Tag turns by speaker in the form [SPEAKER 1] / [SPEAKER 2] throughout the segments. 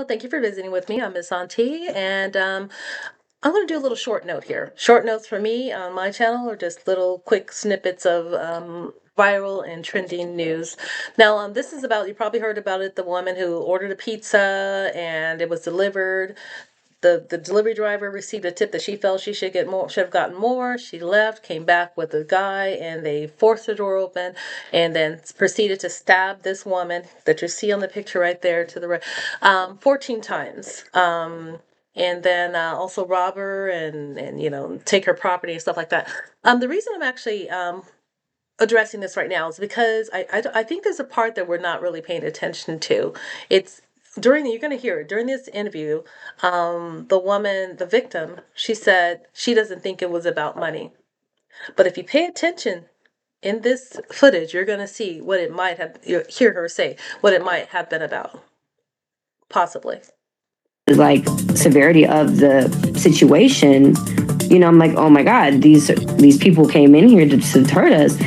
[SPEAKER 1] Thank you for visiting with me. I'm Miss Auntie, and I'm going to do a little short note here. Short notes for me on my channel are just little quick snippets of viral and trending news. Now, this is about, you probably heard about it, the woman who ordered a pizza and it was delivered. The delivery driver received a tip that she felt she should get more, should have gotten more. She left, came back with a guy, and they forced the door open, and then proceeded to stab this woman that you see on the picture right there to the right, 14 times. And then also rob her and take her property and stuff like that. The reason I'm actually addressing this right now is because I think there's a part that we're not really paying attention to. It's you're going to hear it during this interview. The woman, the victim, she said she doesn't think it was about money. But if you pay attention in this footage, you're going to see what it might have, hear her say, what it might have been about. Possibly.
[SPEAKER 2] Like severity of the situation, I'm like, oh my God, these people came in here to hurt us.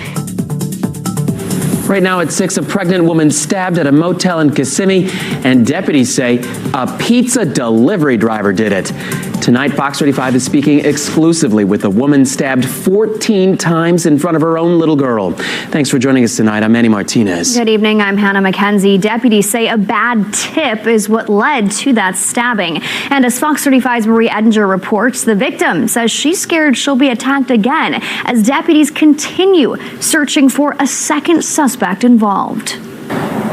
[SPEAKER 3] Right now at 6, a pregnant woman stabbed at a motel in Kissimmee, and deputies say a pizza delivery driver did it. Tonight, Fox 35 is speaking exclusively with a woman stabbed 14 times in front of her own little girl. Thanks for joining us tonight. I'm Manny Martinez.
[SPEAKER 4] Good evening. I'm Hannah McKenzie. Deputies say a bad tip is what led to that stabbing. And as Fox 35's Marie Edinger reports, the victim says she's scared she'll be attacked again as deputies continue searching for a second suspect involved.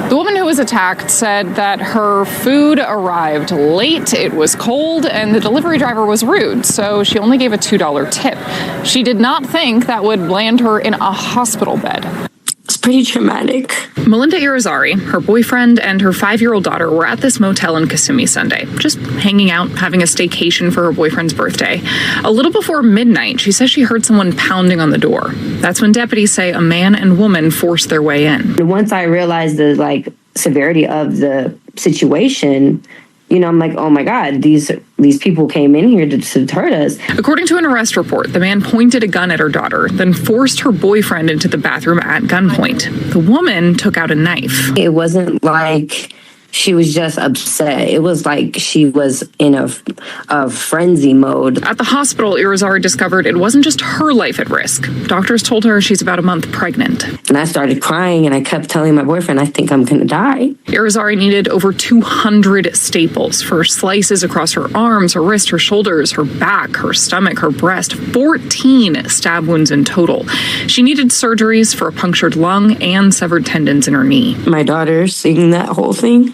[SPEAKER 5] The woman who was attacked said that her food arrived late, it was cold, and the delivery driver was rude, so she only gave a $2 tip. She did not think that would land her in a hospital bed.
[SPEAKER 2] It's pretty traumatic.
[SPEAKER 5] Melinda Irizarry, her boyfriend, and her 5-year-old daughter were at this motel in Kissimmee Sunday, just hanging out, having a staycation for her boyfriend's birthday. A little before midnight, she says she heard someone pounding on the door. That's when deputies say a man and woman forced their way in.
[SPEAKER 2] Once I realized the severity of the situation, I'm like, oh my God, these people came in here to hurt us.
[SPEAKER 5] According to an arrest report, the man pointed a gun at her daughter, then forced her boyfriend into the bathroom at gunpoint. The woman took out a knife.
[SPEAKER 2] It wasn't like she was just upset. It was like she was in a frenzy mode.
[SPEAKER 5] At the hospital, Irizarry discovered it wasn't just her life at risk. Doctors told her she's about a month pregnant.
[SPEAKER 2] And I started crying, and I kept telling my boyfriend, I think I'm going to die.
[SPEAKER 5] Irizarry needed over 200 staples for slices across her arms, her wrist, her shoulders, her back, her stomach, her breast, 14 stab wounds in total. She needed surgeries for a punctured lung and severed tendons in her knee.
[SPEAKER 2] My daughter seeing that whole thing,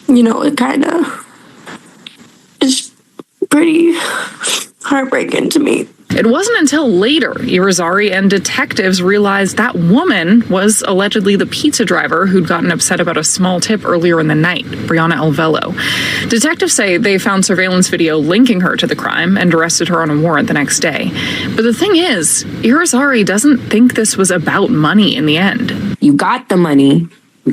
[SPEAKER 2] it kind of is pretty heartbreaking to me.
[SPEAKER 5] It wasn't until later Irizarry and detectives realized that woman was allegedly the pizza driver who'd gotten upset about a small tip earlier in the night, Brianna Avela. Detectives say they found surveillance video linking her to the crime and arrested her on a warrant the next day. But the thing is, Irizarry doesn't think this was about money in the end.
[SPEAKER 2] You got the money.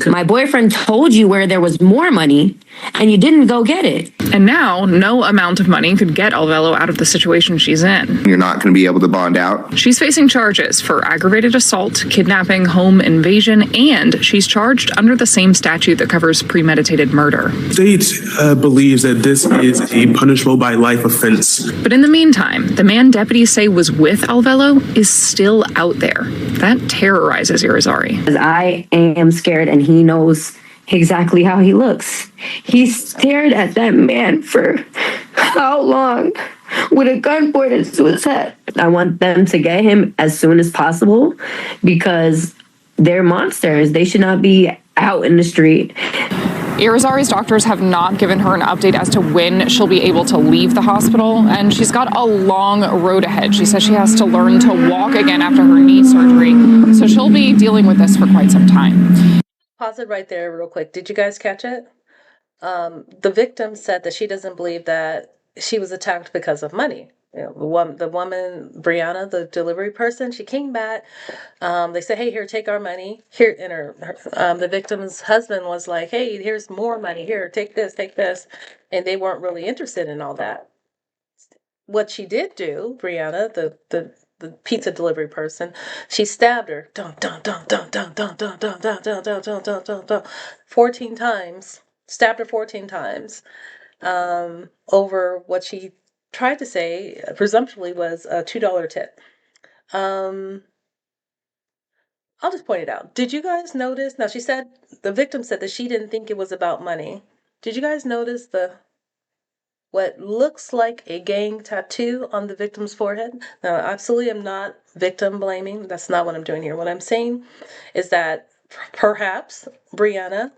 [SPEAKER 2] My boyfriend told you where there was more money, and you didn't go get it.
[SPEAKER 5] And now, no amount of money could get Avela out of the situation she's in.
[SPEAKER 6] You're not going to be able to bond out.
[SPEAKER 5] She's facing charges for aggravated assault, kidnapping, home invasion, and she's charged under the same statute that covers premeditated murder.
[SPEAKER 7] The state believes that this is a punishable by life offense.
[SPEAKER 5] But in the meantime, the man deputies say was with Avela is still out there. That terrorizes Irizarry.
[SPEAKER 2] I am scared, and he knows exactly how he looks. He stared at that man for how long with a gun pointed to his head. I want them to get him as soon as possible because they're monsters. They should not be out in the street.
[SPEAKER 5] Irizarry's doctors have not given her an update as to when she'll be able to leave the hospital, and she's got a long road ahead. She says she has to learn to walk again after her knee surgery, so she'll be dealing with this for quite some time.
[SPEAKER 1] Pause it right there real quick. Did you guys catch it? The victim said that she doesn't believe that she was attacked because of money. The woman, Brianna, the delivery person, she came back. They said, hey, here, take our money. Here, and the victim's husband was like, hey, here's more money. Here, take this, take this. And they weren't really interested in all that. What she did do, Brianna, the pizza delivery person, she stabbed her, dun, dun, dun, dun, dun, dun, dun, dun, dun, dun, dun, dun, dun, dun, dun, 14 times. stabbed her 14 times over what she tried to say, presumptuously, was a $2 tip. Um, I'll just point it out. Did you guys notice? Now, the victim said that she didn't think it was about money. Did you guys notice what looks like a gang tattoo on the victim's forehead? Now, absolutely, I'm not victim blaming. That's not what I'm doing here. What I'm saying is that perhaps Brianna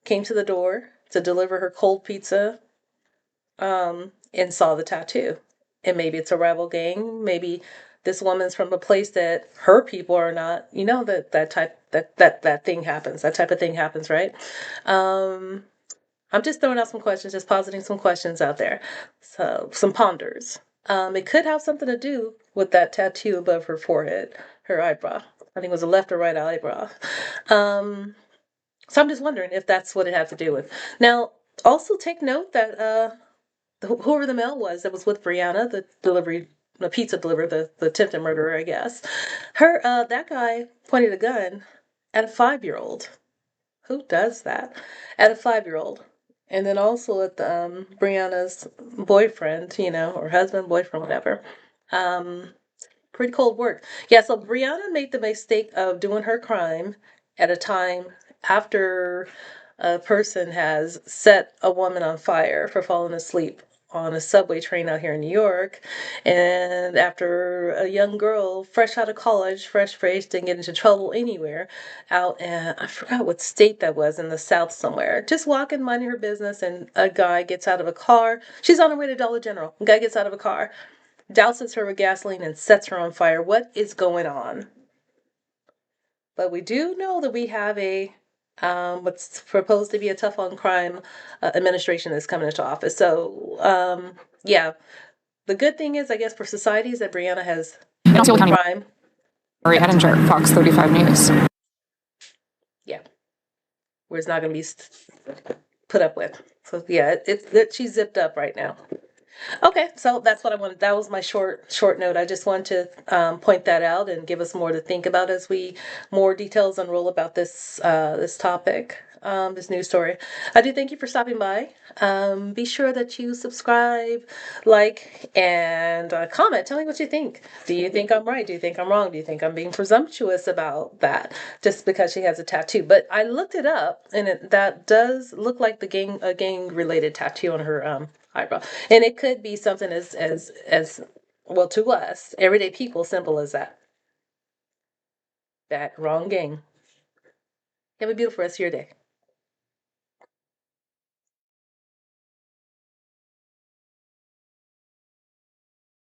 [SPEAKER 1] came to the door to deliver her cold pizza, and saw the tattoo. And maybe it's a rival gang. Maybe this woman's from a place that her people are not. That thing happens. That type of thing happens, right? I'm just throwing out some questions, just positing some questions out there. So some ponders. It could have something to do with that tattoo above her forehead, her eyebrow. I think it was a left or right eyebrow. So I'm just wondering if that's what it had to do with. Now, also take note that whoever the male was that was with Brianna, the pizza deliverer, the attempted murderer, I guess. That guy pointed a gun at a 5-year-old. Who does that? At a 5-year-old. And then also at Brianna's boyfriend, or husband, boyfriend, whatever. Pretty cold work. Yeah, so Brianna made the mistake of doing her crime at a time after a person has set a woman on fire for falling asleep on a subway train out here in New York. And after a young girl, fresh out of college, fresh faced, didn't get into trouble anywhere, out in, I forgot what state that was, in the South somewhere, just walking, minding her business, and a guy gets out of a car. She's on her way to Dollar General. A guy gets out of a car, douses her with gasoline, and sets her on fire. What is going on? But we do know that we have a what's proposed to be a tough on crime administration that's coming into office. So yeah, the good thing is, I guess, for society is that Brianna has crime.
[SPEAKER 5] Marie Edinger, Fox 35 News.
[SPEAKER 1] Yeah, where it's not going to be put up with. So yeah, she's zipped up right now. Okay, so that's what I wanted. That was my short note. I just wanted to point that out and give us more to think about as we more details unroll about this topic, this news story. I do thank you for stopping by. Be sure that you subscribe, like, and comment. Tell me what you think. Do you think I'm right? Do you think I'm wrong? Do you think I'm being presumptuous about that just because she has a tattoo? But I looked it up, and that does look like a gang related tattoo on her eyebrow, and it could be something as well to us everyday people, simple as that wrong gang. Have a beautiful rest of your day.